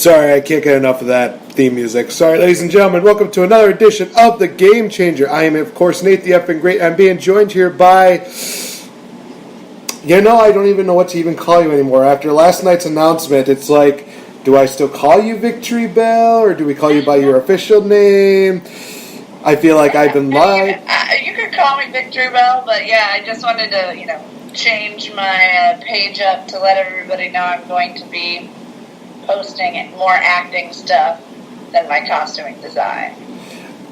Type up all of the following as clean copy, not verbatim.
Sorry, I can't get enough of that theme music. Sorry, ladies and gentlemen, welcome to another edition of The Game Changer. I am, of course, Nate the Effing Great. I'm being joined here by... I don't even know what to even call you anymore. After last night's announcement, it's like, do I still call you Victory Bell, or do we call you by your official name? I feel like I've been lied. You could call me Victory Bell, but yeah, I just wanted to, change my page up to let everybody know I'm going to be posting more acting stuff than my costuming design.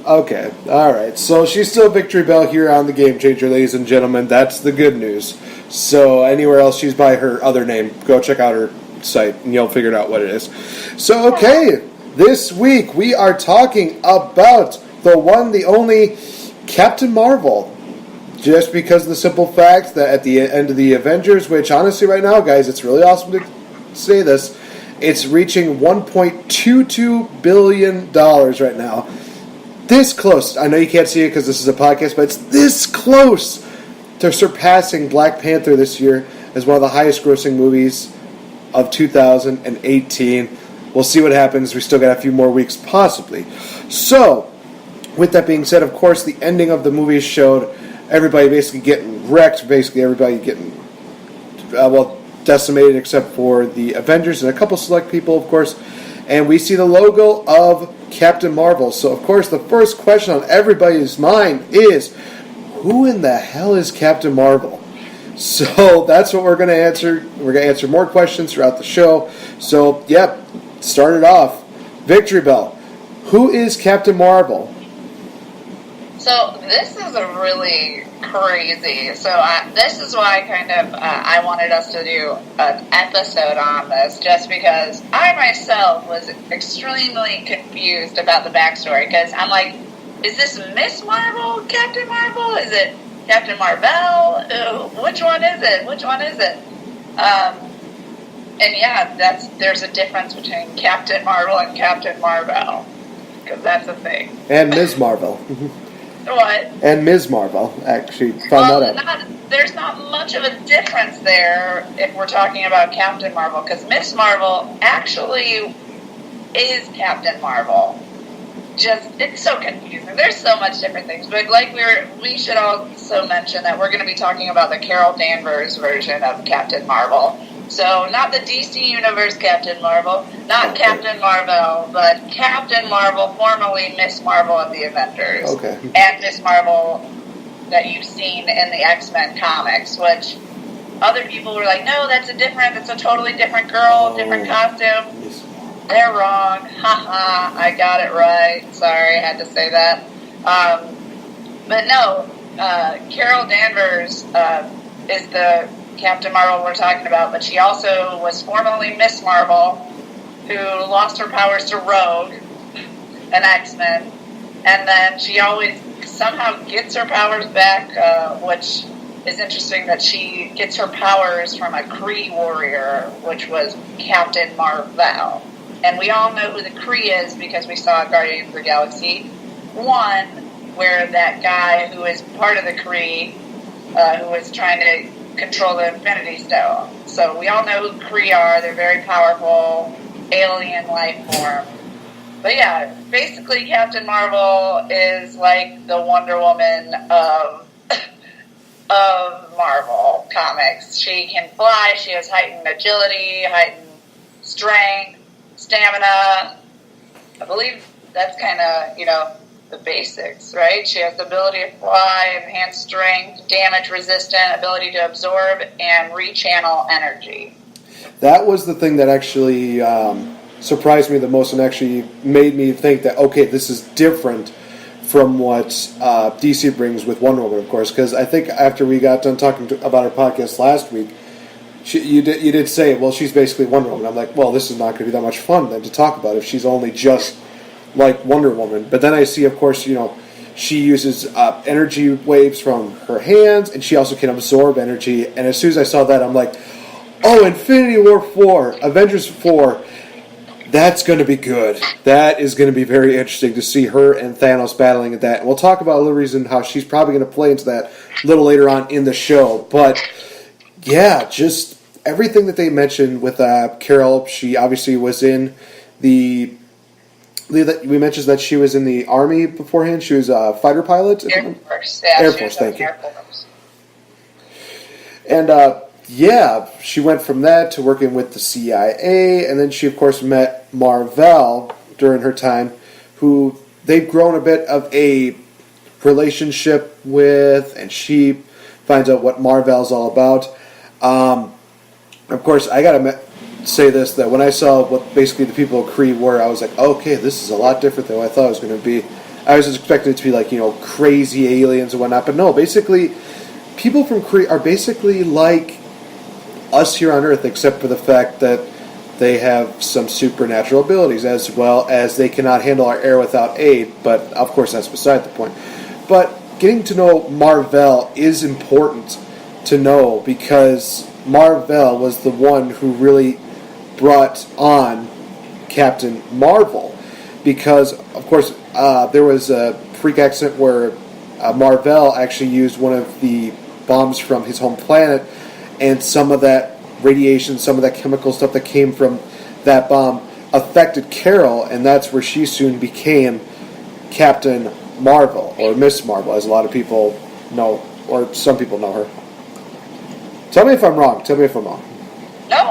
Okay, alright. So she's still Victory Bell here on The Game Changer, ladies and gentlemen. That's the good news. So anywhere else she's by her other name, go check out her site and you'll figure out what it is. So, okay, this week we are talking about the one, the only Captain Marvel. Just because of the simple fact that at the end of the Avengers, which honestly right now, guys, it's really awesome to say this, it's reaching $1.22 billion right now. This close. I know you can't see it because this is a podcast, but it's this close to surpassing Black Panther this year as one of the highest grossing movies of 2018. We'll see what happens. We still got a few more weeks, possibly. So, with that being said, of course, the ending of the movie showed everybody basically getting wrecked, basically everybody getting, decimated except for the Avengers and a couple select people, of course. And we see the logo of Captain Marvel. So, of course, the first question on everybody's mind is, who in the hell is Captain Marvel? So, that's what we're going to answer. We're going to answer more questions throughout the show. So, start it off. Victory Bell, who is Captain Marvel? So, this is a really crazy. So, this is why I wanted us to do an episode on this, just because I myself was extremely confused about the backstory, because I'm like, is this Miss Marvel, Captain Marvel? Is it Captain Marvel? Which one is it? And yeah, there's a difference between Captain Marvel and Captain Marvel, because that's a thing. And Ms. Marvel. What? And Ms. Marvel, actually, found that out. There's not much of a difference there if we're talking about Captain Marvel, because Ms. Marvel actually is Captain Marvel. It's so confusing. There's so much different things, but we should also mention that we're going to be talking about the Carol Danvers version of Captain Marvel. So, not the DC Universe Captain Marvel, not Captain Marvel, but Captain Marvel, formerly Miss Marvel of the Avengers. Okay. And Miss Marvel that you've seen in the X-Men comics, which other people were like, no, that's a totally different girl, different costume. They're wrong. Haha, I got it right. Sorry, I had to say that. But no, Carol Danvers is the Captain Marvel we're talking about, but she also was formerly Miss Marvel, who lost her powers to Rogue, an X-Men, and then she always somehow gets her powers back, which is interesting that she gets her powers from a Kree warrior, which was Captain Marvel. And we all know who the Kree is because we saw Guardians of the Galaxy 1, where that guy who is part of the Kree, who was trying to control the Infinity Stone. So we all know who Kree are. They're very powerful alien life form. But yeah, basically Captain Marvel is like the Wonder Woman of Marvel comics. She can fly. She has heightened agility, heightened strength, stamina. I believe that's kind of, the basics, right? She has the ability to fly, enhanced strength, damage resistant, ability to absorb, and rechannel energy. That was the thing that actually surprised me the most and actually made me think that, okay, this is different from what DC brings with Wonder Woman, of course, because I think after we got done talking about our podcast last week, you did say, well, she's basically Wonder Woman. I'm like, well, this is not going to be that much fun then to talk about if she's only just like Wonder Woman. But then I see, of course, she uses energy waves from her hands, and she also can absorb energy. And as soon as I saw that, I'm like, oh, Infinity War 4, Avengers 4, that's going to be good. That is going to be very interesting to see her and Thanos battling at that. And we'll talk about a little reason how she's probably going to play into that a little later on in the show. But, yeah, just everything that they mentioned with Carol. She obviously was in We mentioned that she was in the Army beforehand. She was a fighter pilot. Air Force. Yeah, Air Force, thank you. Air Force. And she went from that to working with the CIA, and then she, of course, met Marvell during her time, who they've grown a bit of a relationship with, and she finds out what Marvell's all about. Of course, I gotta say this, that when I saw what basically the people of Kree were, I was like, okay, this is a lot different than what I thought it was going to be. I was expecting it to be like, crazy aliens and whatnot, but no, basically, people from Kree are basically like us here on Earth, except for the fact that they have some supernatural abilities, as well as they cannot handle our air without aid, but of course that's beside the point. But getting to know Marvell is important to know, because Marvell was the one who really brought on Captain Marvel, because of course there was a freak accident where Marvell actually used one of the bombs from his home planet, and some of that radiation, some of that chemical stuff that came from that bomb affected Carol, and that's where she soon became Captain Marvel, or Miss Marvel, as a lot of people know, or some people know her. Tell me if I'm wrong.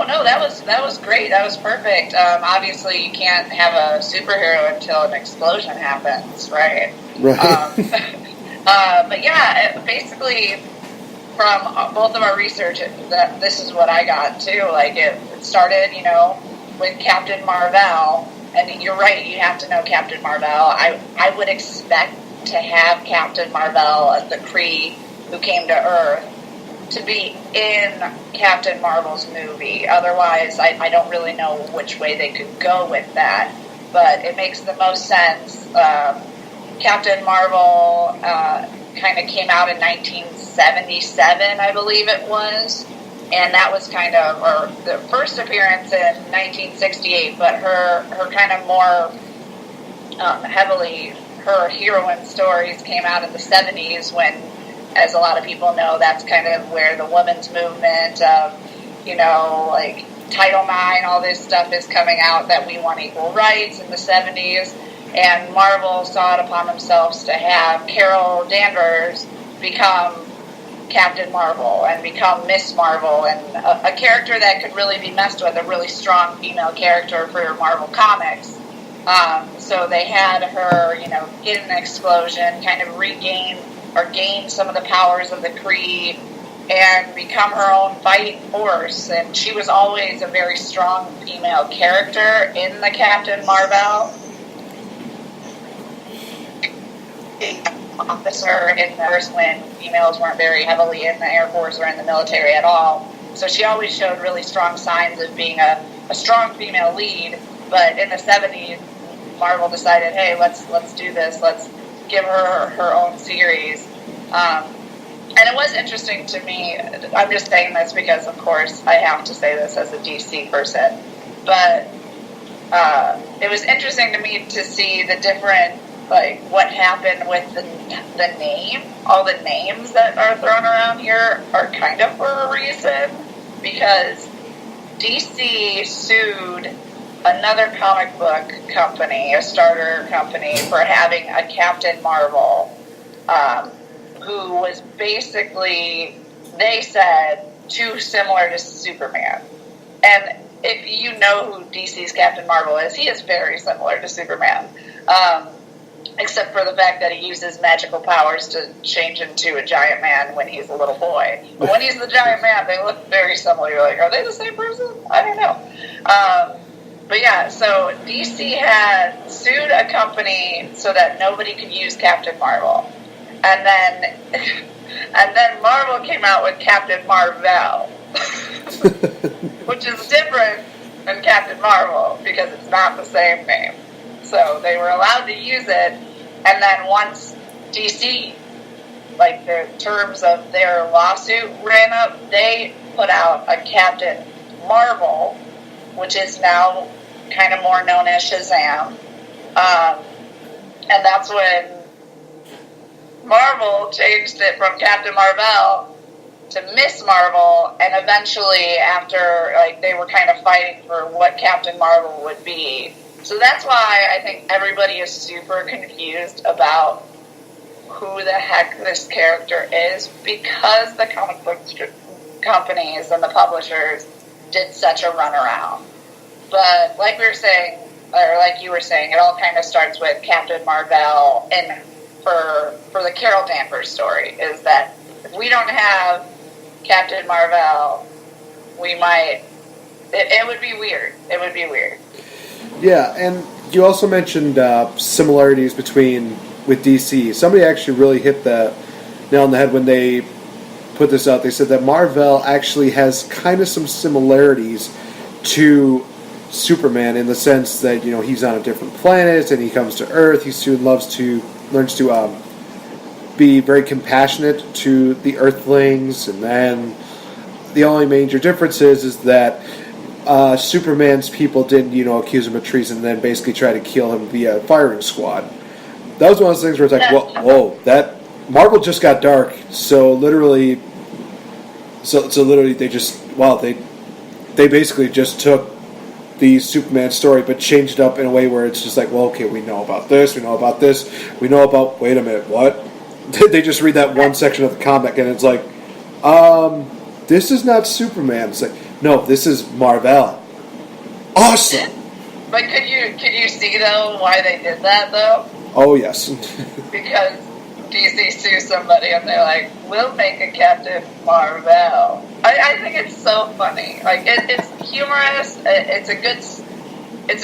No, that was great. That was perfect. Obviously, you can't have a superhero until an explosion happens, right? Right. But yeah, basically, from both of our research, this is what I got too. Like it started, with Captain Marvel, and you're right. You have to know Captain Marvel. I would expect to have Captain Marvel as the Kree who came to Earth to be in Captain Marvel's movie. Otherwise, I don't really know which way they could go with that. But it makes the most sense. Captain Marvel kind of came out in 1977, I believe it was. And that was kind of the first appearance in 1968, but her kind of more heavily, her heroine stories came out in the 70s when, as a lot of people know, that's kind of where the women's movement of, like Title IX, all this stuff is coming out, that we want equal rights in the 70s. And Marvel saw it upon themselves to have Carol Danvers become Captain Marvel and become Miss Marvel, and a character that could really be messed with, a really strong female character for Marvel Comics. So they had her, get an explosion, kind of regain or gain some of the powers of the Kree, and become her own fighting force. And she was always a very strong female character in the Captain Marvel. Officer in the Force when females weren't very heavily in the Air Force or in the military at all. So she always showed really strong signs of being a strong female lead. But in the 70s, Marvel decided, hey, let's do this. Let's give her her own series. And it was interesting to me. I'm just saying this because, of course, I have to say this as a DC person. But it was interesting to me to see the different, like, what happened with the name. All the names that are thrown around here are kind of for a reason, because DC sued another comic book company, a starter company, for having a Captain Marvel, who was basically, they said, too similar to Superman. And if you know who DC's Captain Marvel is, he is very similar to Superman. Except for the fact that he uses magical powers to change into a giant man when he's a little boy. But when he's the giant man, they look very similar. You're like, are they the same person? I don't know. But yeah, so DC had sued a company so that nobody could use Captain Marvel. And then Marvel came out with Captain Marvel, which is different than Captain Marvel because it's not the same name. So they were allowed to use it, and then once DC, like the terms of their lawsuit ran up, they put out a Captain Marvel, which is now kind of more known as Shazam. And that's when Marvel changed it from Captain Marvel to Miss Marvel, and eventually after, like, they were kind of fighting for what Captain Marvel would be, So that's why I think everybody is super confused about who the heck this character is, because the comic book companies and the publishers did such a runaround. But like we were saying, or like you were saying, it all kind of starts with Captain Marvel, and for the Carol Danvers story, is that if we don't have Captain Marvel, we might, it would be weird. It would be weird. Yeah, and you also mentioned similarities with DC. Somebody actually really hit the nail on the head when they put this out. They said that Marvel actually has kind of some similarities to Superman in the sense that, you know, he's on a different planet and he comes to Earth. He soon learns to be very compassionate to the Earthlings, and then the only major difference is that Superman's people didn't, you know, accuse him of treason and then basically try to kill him via firing squad. That was one of those things where it's like, whoa, that Marvel just got dark. So literally they basically just took the Superman story but changed it up in a way where it's just like, well, okay, we know about this, we know about this, we know about, wait a minute, what? They just read that one section of the comic and it's like, this is not Superman. It's like, no, this is Marvel. Awesome. But could you see though why they did that though? Oh yes. Because DC sues somebody and they're like, we'll make a Captain Marvel. I think it's so funny. Like it's humorous. It's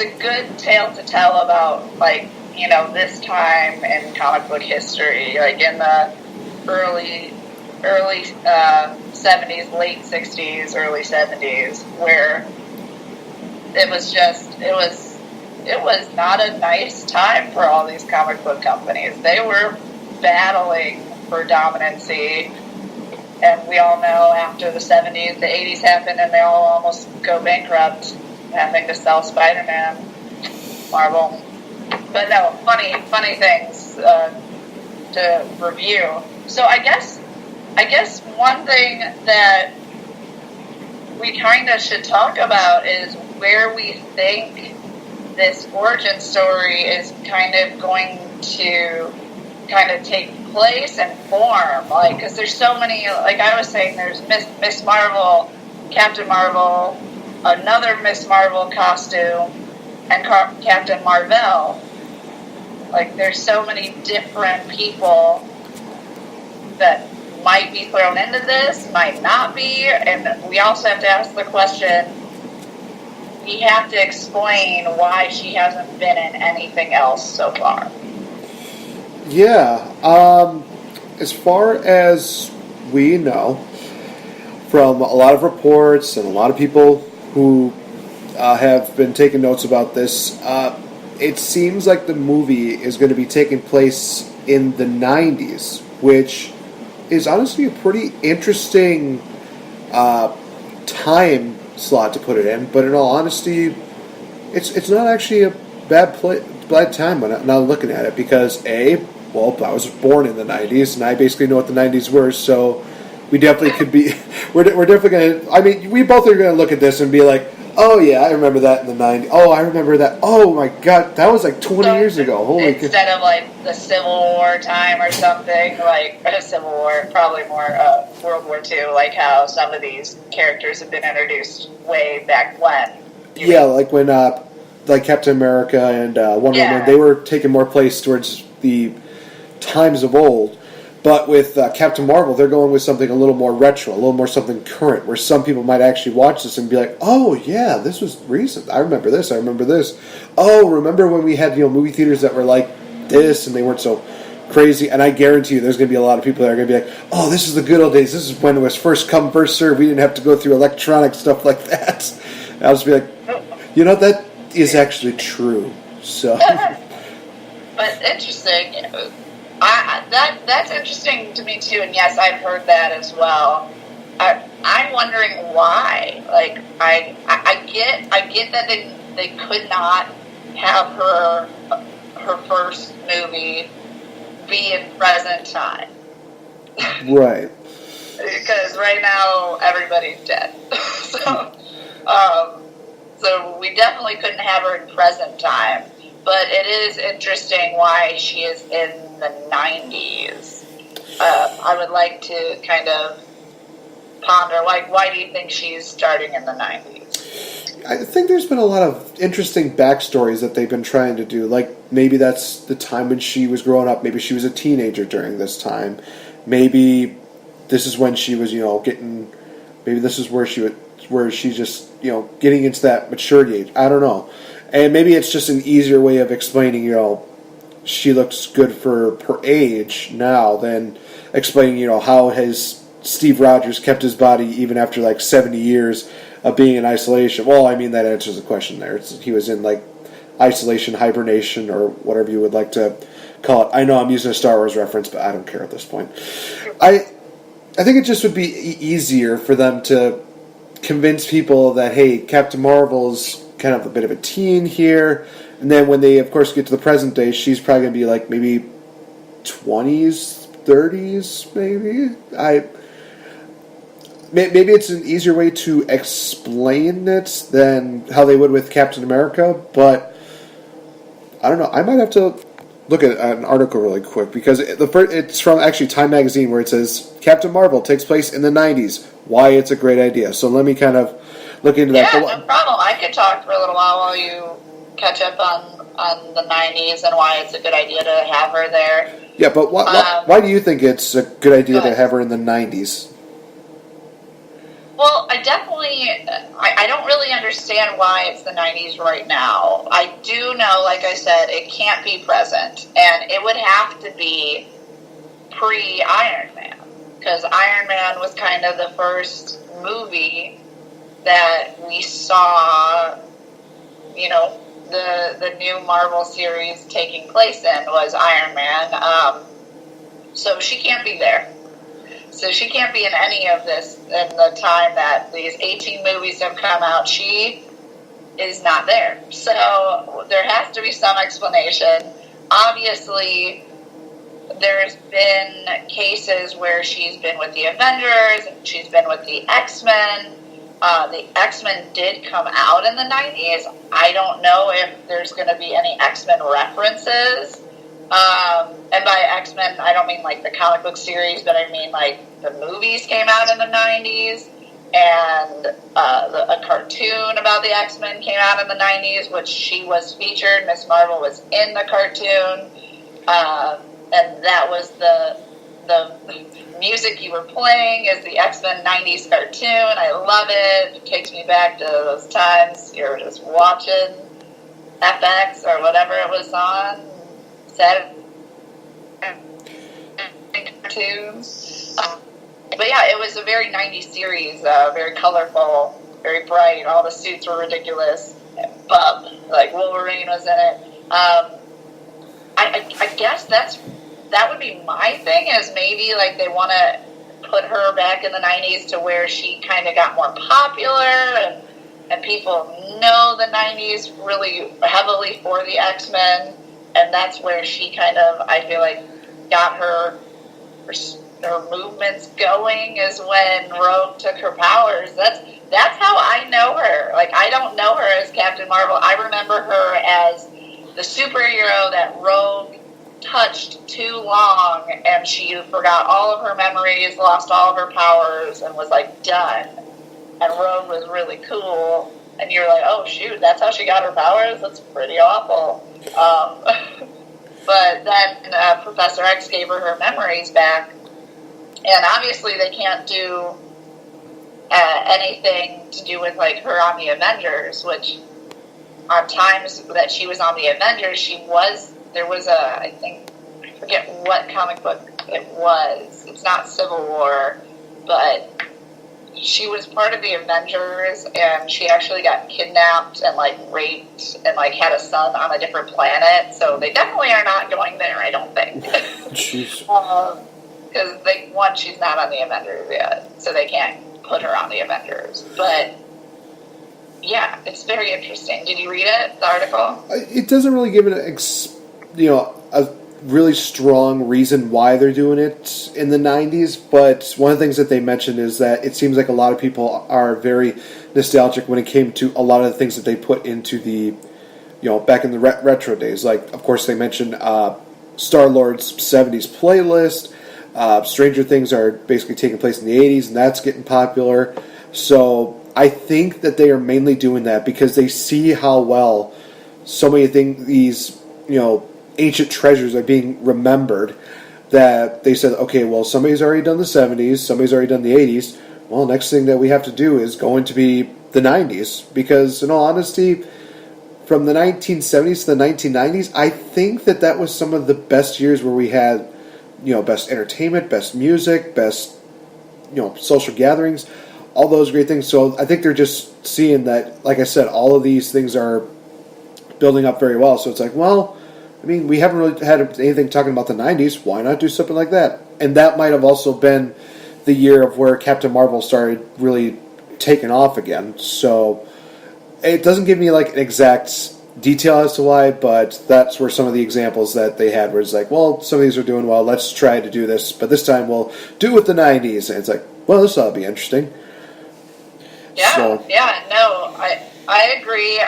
a good tale to tell about, like, you know, this time in comic book history, like in the early 70s, late 60s, early 70s, where it was not a nice time for all these comic book companies. They were battling for dominancy, and we all know after the 70s, the 80s happened, and they all almost go bankrupt, having to sell Spider-Man, Marvel. But no, funny things to review. So I guess one thing that we kind of should talk about is where we think this origin story is kind of going to kind of take place and form. Like, because there's so many, like I was saying, there's Miss Marvel, Captain Marvel, another Miss Marvel costume, and Captain Marvel. Like, there's so many different people that might be thrown into this, might not be, and we also have to ask the question, we have to explain why she hasn't been in anything else so far. Yeah, as far as we know, from a lot of reports and a lot of people who have been taking notes about this, it seems like the movie is going to be taking place in the 90s, which is honestly a pretty interesting time slot to put it in. But in all honesty, it's not actually a bad time when I'm now looking at it, because I was born in the 90s, and I basically know what the 90s were, so we definitely could be, we're definitely going to, I mean, we both are going to look at this and be like, oh yeah, I remember that in the 90s. Oh, I remember that. Oh my god, that was like 20 years ago. Holy instead of like the Civil War time or something, like a Civil War, probably more World War II, like how some of these characters have been introduced way back when. Yeah, like when like Captain America and Wonder Woman, they were taking more place towards the times of old. But with Captain Marvel, they're going with something a little more retro, a little more something current, where some people might actually watch this and be like, oh, yeah, this was recent. I remember this. I remember this. Oh, remember when we had, movie theaters that were like this and they weren't so crazy? And I guarantee you there's going to be a lot of people that are going to be like, oh, this is the good old days. This is when it was first come, first serve. We didn't have to go through electronic stuff like that. And I'll just be like, that is actually true. So, but interesting. That's interesting to me too, and yes, I've heard that as well. I'm wondering why. Like, I get that they could not have her first movie be in present time, right? Because right now everybody's dead. So, So we definitely couldn't have her in present time. But it is interesting why she is in the 90s. I would like to kind of ponder, like, why do you think she's starting in the 90s? I think there's been a lot of interesting backstories that they've been trying to do. Like, maybe that's the time when she was growing up. Maybe she was a teenager during this time. Maybe this is when she was, getting... Maybe this is where she's just, getting into that maturity age. I don't know. And maybe it's just an easier way of explaining, she looks good for her age now than explaining, how has Steve Rogers kept his body even after, 70 years of being in isolation. Well, I mean, that answers the question there. He was in, isolation, hibernation, or whatever you would like to call it. I know I'm using a Star Wars reference, but I don't care at this point. I think it just would be easier for them to convince people that, hey, Captain Marvel's kind of a bit of a teen here, and then when they, of course, get to the present day, she's probably going to be, maybe 20s, 30s, maybe? Maybe it's an easier way to explain it than how they would with Captain America, but I don't know. I might have to look at an article really quick, because it's from actually Time Magazine, where it says Captain Marvel takes place in the 90s. Why it's a great idea. So let me kind of look into that. Yeah, no problem. I could talk for a little while you catch up on the 90s and why it's a good idea to have her there. Yeah, but why do you think it's a good idea to have her in the 90s? Well, I don't really understand why it's the 90s right now. I do know, like I said, it can't be present, and it would have to be pre-Iron Man, because Iron Man was kind of the first movie that we saw, the new Marvel series taking place in was Iron Man. So she can't be there. So she can't be in any of this in the time that these 18 movies have come out. She is not there. So there has to be some explanation. Obviously, there's been cases where she's been with the Avengers, she's been with the X-Men. The X-Men did come out in the 90s. I don't know if there's going to be any X-Men references. And by X-Men, I don't mean the comic book series, but I mean the movies came out in the 90s, and a cartoon about the X-Men came out in the 90s, which she was featured. Miss Marvel was in the cartoon, and that was the music you were playing is the X-Men 90s cartoon. I love it. It takes me back to those times you're just watching FX or whatever it was on. Saturday cartoons. But yeah, it was a very 90s series, very colorful, very bright. All the suits were ridiculous. Wolverine was in it. I guess that would be my thing, is maybe they want to put her back in the 90s to where she kind of got more popular, and people know the 90s really heavily for the X-Men. And that's where she kind of, I feel got her movements going, is when Rogue took her powers. That's how I know her. I don't know her as Captain Marvel. I remember her as the superhero that Rogue touched too long, and she forgot all of her memories, lost all of her powers, and was done. And Rogue was really cool. And you're oh shoot, that's how she got her powers? That's pretty awful. But then Professor X gave her memories back, and obviously they can't do anything to do with her on the Avengers, which on times that she was on the Avengers, there was I forget what comic book it was. It's not Civil War, but she was part of the Avengers, and she actually got kidnapped and raped and had a son on a different planet. So they definitely are not going there, I don't think. Jeez. Because she's not on the Avengers yet, so they can't put her on the Avengers. But yeah, it's very interesting. Did you read it, the article? It doesn't really give it a really strong reason why they're doing it in the 90s, but one of the things that they mentioned is that it seems like a lot of people are very nostalgic when it came to a lot of the things that they put into the, back in the retro days. Like, of course, they mentioned Star-Lord's 70s playlist. Stranger Things are basically taking place in the 80s, and that's getting popular. So I think that they are mainly doing that because they see how well so many things, these, ancient treasures are being remembered, that they said, okay, well, somebody's already done the 70s, somebody's already done the 80s. Well, next thing that we have to do is going to be the 90s. Because, in all honesty, from the 1970s to the 1990s, I think that was some of the best years where we had, best entertainment, best music, best, social gatherings, all those great things. So I think they're just seeing that, like I said, all of these things are building up very well. So it's like, well, I mean, we haven't really had anything talking about the 90s. Why not do something like that? And that might have also been the year of where Captain Marvel started really taking off again. So it doesn't give me like an exact detail as to why, but that's where some of the examples that they had where it's like, well, some of these are doing well, let's try to do this, but this time we'll do it with the 90s. And it's like, well, this ought to be interesting. I agree.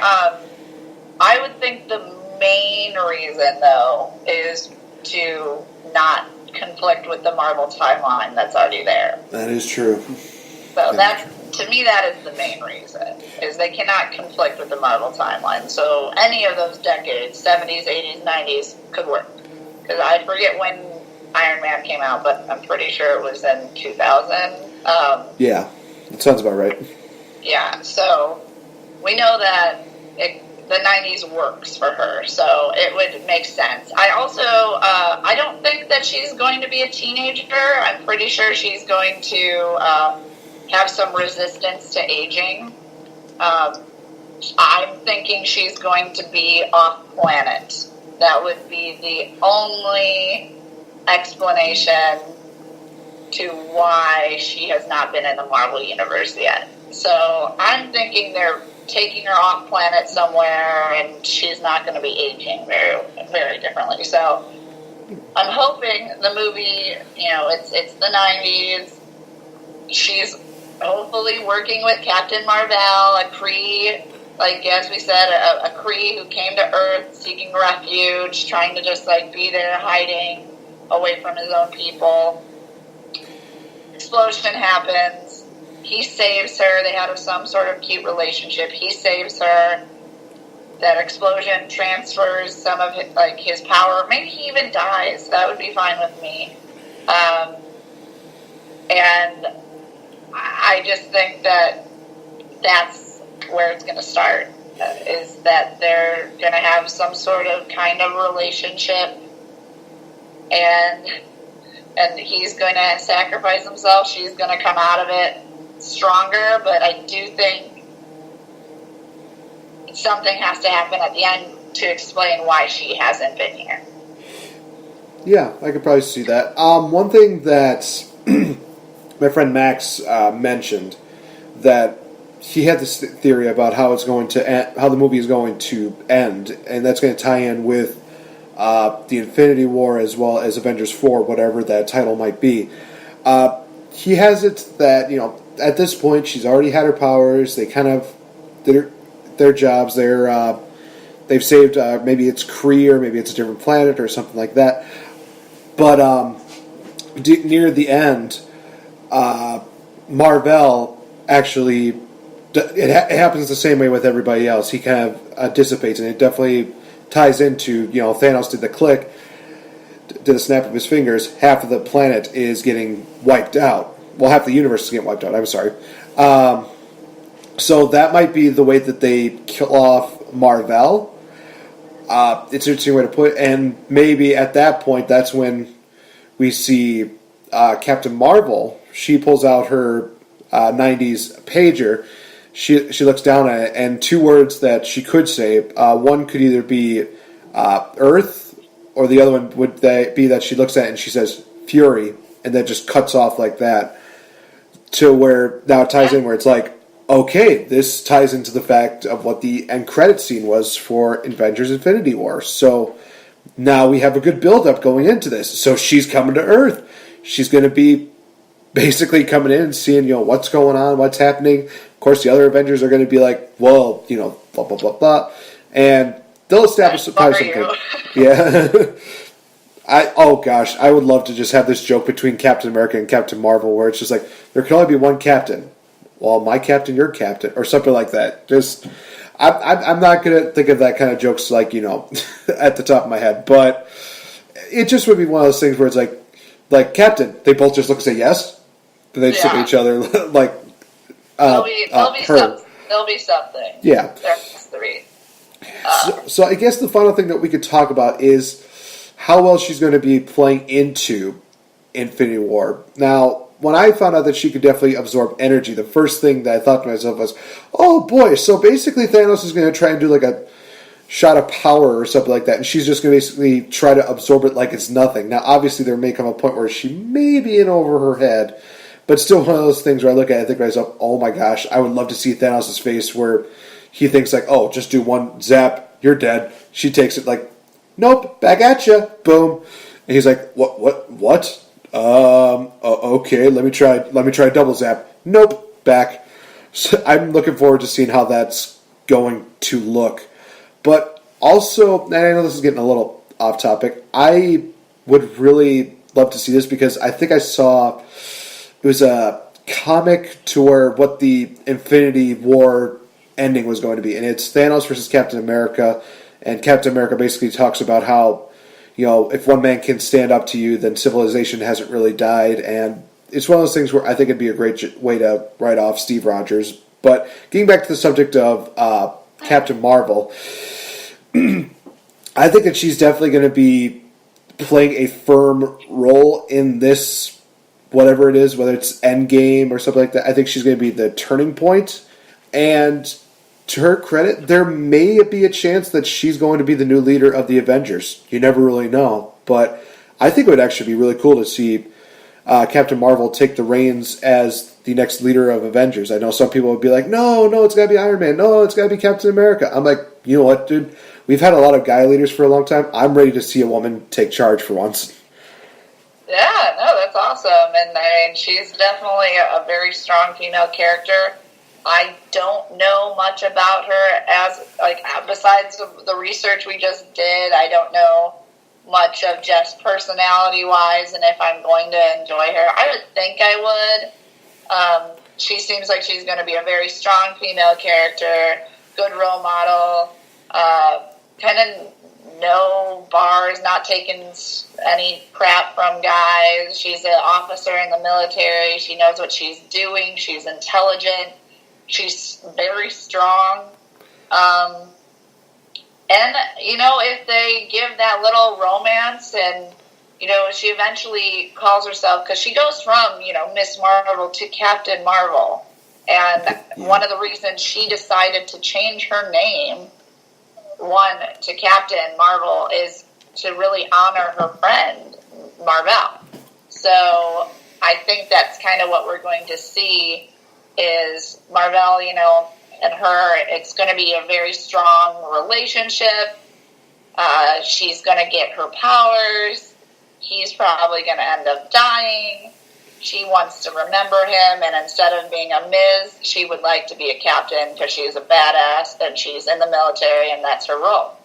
I would think the main reason, though, is to not conflict with the Marvel timeline that's already there. That is true. So to me, that is the main reason, is they cannot conflict with the Marvel timeline. So any of those decades, 70s, 80s, 90s, could work. Because I forget when Iron Man came out, but I'm pretty sure it was in 2000. Yeah, that sounds about right. Yeah, so we know that the 90s works for her, so it would make sense. I also, I don't think that she's going to be a teenager. I'm pretty sure she's going to have some resistance to aging. I'm thinking she's going to be off-planet. That would be the only explanation to why she has not been in the Marvel Universe yet. So I'm thinking they're taking her off planet somewhere, and she's not going to be aging very, very differently. So I'm hoping the movie, it's the 90s. She's hopefully working with Captain Marvel, a Kree, like as we said, a Kree who came to Earth seeking refuge, trying to just be there hiding away from his own people. Explosion happens. He saves her. They have some sort of cute relationship. He saves her. That explosion transfers some of his power. Maybe he even dies. That would be fine with me. And I just think that that's where it's going to start. Is that they're going to have some sort of kind of relationship, and he's going to sacrifice himself. She's going to come out of it stronger, but I do think something has to happen at the end to explain why she hasn't been here. Yeah, I could probably see that. One thing that my friend Max mentioned, that he had this theory about how it's going to end, how the movie is going to end, and that's going to tie in with the Infinity War as well as Avengers 4, whatever that title might be. He has it that, at this point, she's already had her powers. They kind of did their jobs. They've saved, maybe it's Kree or maybe it's a different planet or something like that. But near the end, Marvel actually, it happens the same way with everybody else. He kind of dissipates, and it definitely ties into, Thanos did the click, did a snap of his fingers, half of the planet is getting wiped out. Well, half the universe is getting wiped out, I'm sorry. So that might be the way that they kill off Marvel. It's an interesting way to put it, and maybe at that point, that's when we see Captain Marvel. She pulls out her 90s pager. She looks down at it, and two words that she could say. One could either be Earth, or the other one would be that she looks at it and she says Fury, and then just cuts off like that. To where now it ties in where it's like, okay, this ties into the fact of what the end credit scene was for Avengers Infinity War. So now we have a good build-up going into this. So she's coming to Earth. She's going to be basically coming in and seeing, what's going on, what's happening. Of course, the other Avengers are going to be like, well, blah, blah, blah, blah. And they'll establish something. Yeah. I would love to just have this joke between Captain America and Captain Marvel where it's just like, there can only be one captain. Well, my captain, your captain, or something like that. Just, I'm not going to think of that kind of jokes like, at the top of my head. But it just would be one of those things where it's like Captain, they both just look and say yes. And they just look at each other like, there'll be something. Yeah. There's three. So I guess the final thing that we could talk about is how well she's going to be playing into Infinity War. Now, when I found out that she could definitely absorb energy, the first thing that I thought to myself was, oh boy, so basically Thanos is going to try and do like a shot of power or something like that, and she's just going to basically try to absorb it like it's nothing. Now, obviously, there may come a point where she may be in over her head, but still one of those things where I look at it and think to myself, oh my gosh, I would love to see Thanos' face where he thinks like, oh, just do one zap, you're dead. She takes it like, nope, back at you, boom. And he's like, what? Okay, let me try double zap. Nope, back. So I'm looking forward to seeing how that's going to look. But also, and I know this is getting a little off topic, I would really love to see this because I think I saw, it was a comic to where what the Infinity War ending was going to be. And it's Thanos versus Captain America. And Captain America basically talks about how, if one man can stand up to you, then civilization hasn't really died. And it's one of those things where I think it'd be a great way to write off Steve Rogers. But getting back to the subject of Captain Marvel, I think that she's definitely going to be playing a firm role in this, whatever it is, whether it's Endgame or something like that. I think she's going to be the turning point. And to her credit, there may be a chance that she's going to be the new leader of the Avengers. You never really know. But I think it would actually be really cool to see Captain Marvel take the reins as the next leader of Avengers. I know some people would be like, no, it's got to be Iron Man. No, it's got to be Captain America. I'm like, you know what, dude? We've had a lot of guy leaders for a long time. I'm ready to see a woman take charge for once. Yeah, no, that's awesome. And she's definitely a very strong female character. I don't know much about her besides the research we just did. I don't know much of just personality-wise and if I'm going to enjoy her. I would think I would. She seems like she's going to be a very strong female character, good role model, kind of no bars, not taking any crap from guys. She's an officer in the military. She knows what she's doing. She's intelligent. She's very strong. And, if they give that little romance and, she eventually calls herself, because she goes from, Miss Marvel to Captain Marvel. And one of the reasons she decided to change her name, to Captain Marvel, is to really honor her friend, Marvel. So I think that's kind of what we're going to see is Marvel, and her. It's going to be a very strong relationship. She's going to get her powers. He's probably going to end up dying. She wants to remember him, and instead of being a Ms., she would like to be a captain because she's a badass and she's in the military and that's her role.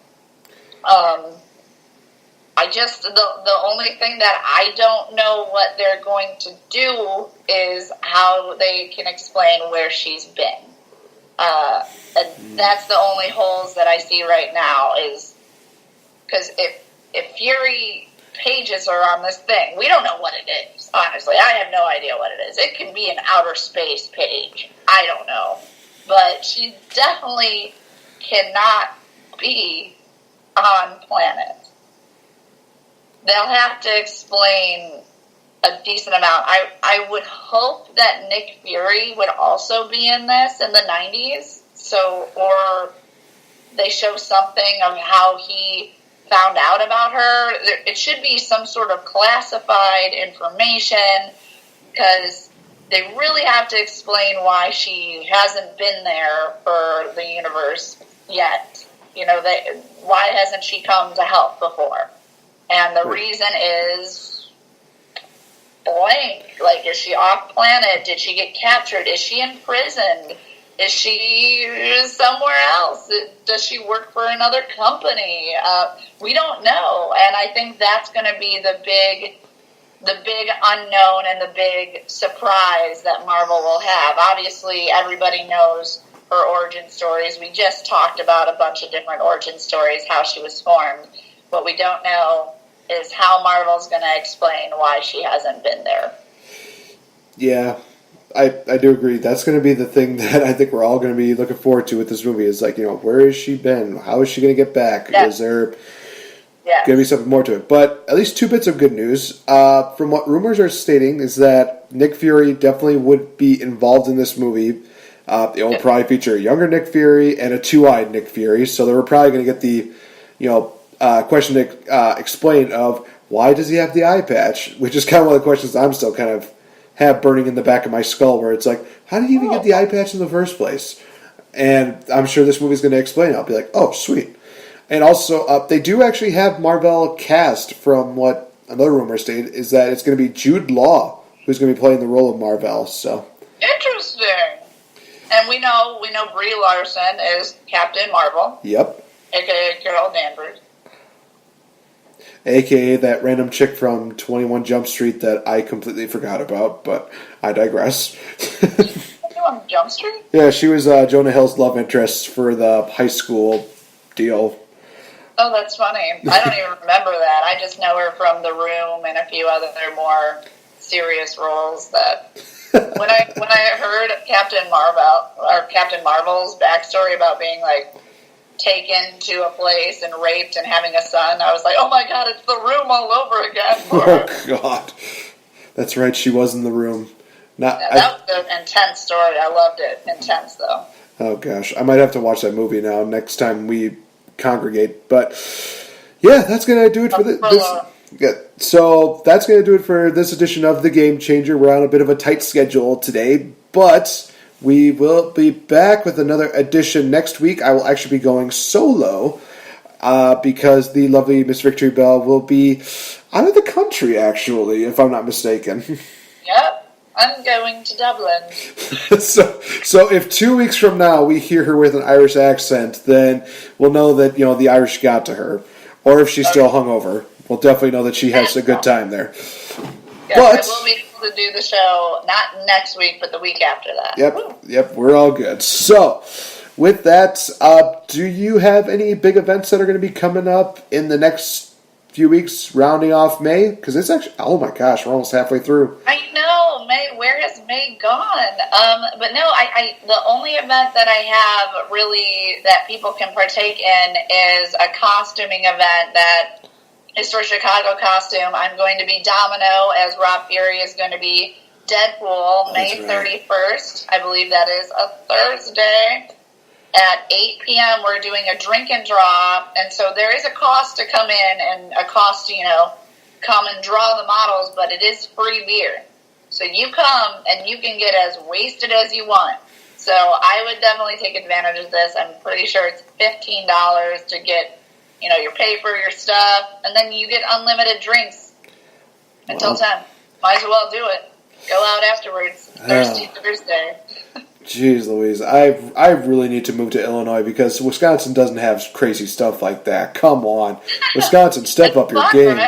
The only thing that I don't know what they're going to do is how they can explain where she's been. And that's the only holes that I see right now is because if Fury pages are on this thing, we don't know what it is. Honestly, I have no idea what it is. It can be an outer space page. I don't know. But she definitely cannot be on planet. They'll have to explain a decent amount. I would hope that Nick Fury would also be in this in the 90s. Or they show something of how he found out about her. It should be some sort of classified information because they really have to explain why she hasn't been there for the universe yet. Why hasn't she come to help before? And the reason is blank. Like, is she off planet? Did she get captured? Is she imprisoned? Is she somewhere else? Does she work for another company? We don't know. And I think that's going to be the big unknown and the big surprise that Marvel will have. Obviously, everybody knows her origin stories. We just talked about a bunch of different origin stories, how she was formed. What we don't know is how Marvel's going to explain why she hasn't been there. Yeah, I do agree. That's going to be the thing that I think we're all going to be looking forward to with this movie is like, where has she been? How is she going to get back? Is there going to be something more to it? But at least 2 bits of good news. From what rumors are stating is that Nick Fury definitely would be involved in this movie. It will probably feature a younger Nick Fury and a 2-eyed Nick Fury. So they were probably going to get the, question to explain of why does he have the eye patch? Which is kind of one of the questions I'm still kind of have burning in the back of my skull where it's like, how did he even get the eye patch in the first place? And I'm sure this movie's going to explain it. I'll be like, oh, sweet. And also, they do actually have Marvel cast from what another rumor stated is that it's going to be Jude Law who's going to be playing the role of Marvel. So interesting. And we know Brie Larson is Captain Marvel. Yep. AKA Carol Danvers. AKA that random chick from 21 Jump Street that I completely forgot about, but I digress. 21 Jump Street? Yeah, she was Jonah Hill's love interest for the high school deal. Oh, that's funny. I don't even remember that. I just know her from The Room and a few other more serious roles that... when I heard Captain Marvel's backstory about being like taken to a place and raped and having a son, I was like, oh my god, it's The Room all over again. Oh god, that's right, she was in The Room. That was an intense story. I loved it. Intense though. Oh gosh, I might have to watch that movie now next time we congregate. But yeah, that's gonna do it for this. Yeah, so that's going to do it for this edition of The Game Changer. We're on a bit of a tight schedule today, but we will be back with another edition next week. I will actually be going solo because the lovely Miss Victory Bell will be out of the country, actually, if I'm not mistaken. Yep, I'm going to Dublin. So if 2 weeks from now we hear her with an Irish accent, then we'll know that the Irish got to her. Or if she's still hungover. We'll definitely know that she has a good time there. Yes, but I will be able to do the show not next week, but the week after that. Yep, we're all good. So, with that, do you have any big events that are going to be coming up in the next few weeks, rounding off May? Because it's actually, oh my gosh, we're almost halfway through. I know, May. Where has May gone? But no, I the only event that I have really that people can partake in is a costuming event that is for Chicago costume. I'm going to be Domino, as Rob Fury is going to be Deadpool, May 31st. I believe that is a Thursday. At 8 p.m., we're doing a drink and draw, and so there is a cost to come in and a cost to, come and draw the models, but it is free beer. So you come and you can get as wasted as you want. So I would definitely take advantage of this. I'm pretty sure it's $15 to get your paper, your stuff, and then you get unlimited drinks until 10. Might as well do it. Go out afterwards. Thirsty Thursday. Jeez Louise. I really need to move to Illinois because Wisconsin doesn't have crazy stuff like that. Come on. Wisconsin, step up your game.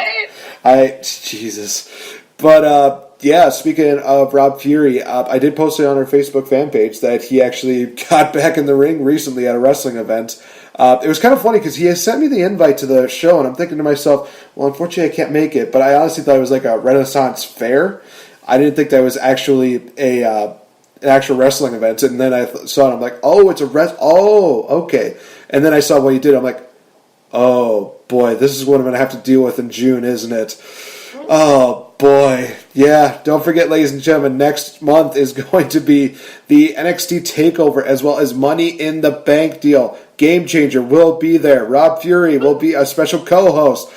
Right? Jesus. But, yeah, speaking of Rob Fury, I did post it on our Facebook fan page that he actually got back in the ring recently at a wrestling event. It was kind of funny because he has sent me the invite to the show, and I'm thinking to myself, well, unfortunately I can't make it, but I honestly thought it was like a Renaissance fair. I didn't think that was actually an actual wrestling event, and then I saw it, I'm like, oh, it's a okay. And then I saw what he did, I'm like, oh, boy, this is what I'm going to have to deal with in June, isn't it? Oh, boy. Yeah, don't forget, ladies and gentlemen, next month is going to be the NXT TakeOver as well as Money in the Bank deal. Game Changer will be there. Rob Fury will be a special co-host.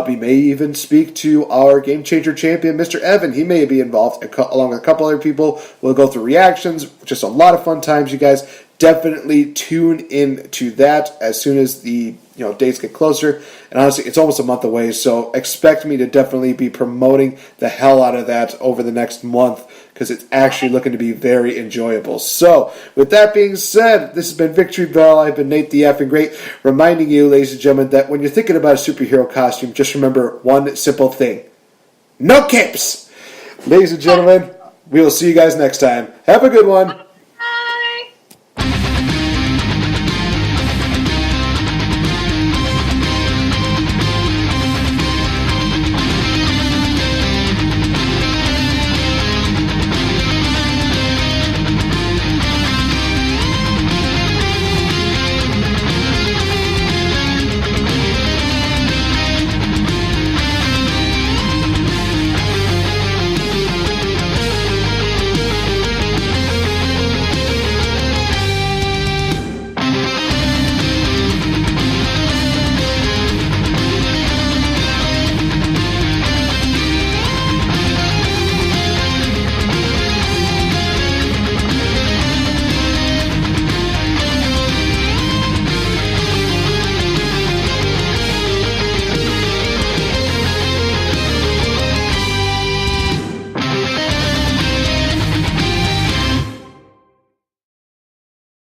We may even speak to our Game Changer champion, Mr. Evan. He may be involved along with a couple other people. We'll go through reactions. Just a lot of fun times, you guys. definitely tune in to that as soon as the dates get closer. And honestly, it's almost a month away, so expect me to definitely be promoting the hell out of that over the next month, because it's actually looking to be very enjoyable. So, with that being said, this has been Victory Bell. I've been Nate the Effing Great, reminding you, ladies and gentlemen, that when you're thinking about a superhero costume, just remember one simple thing. No capes! Ladies and gentlemen, we will see you guys next time. Have a good one.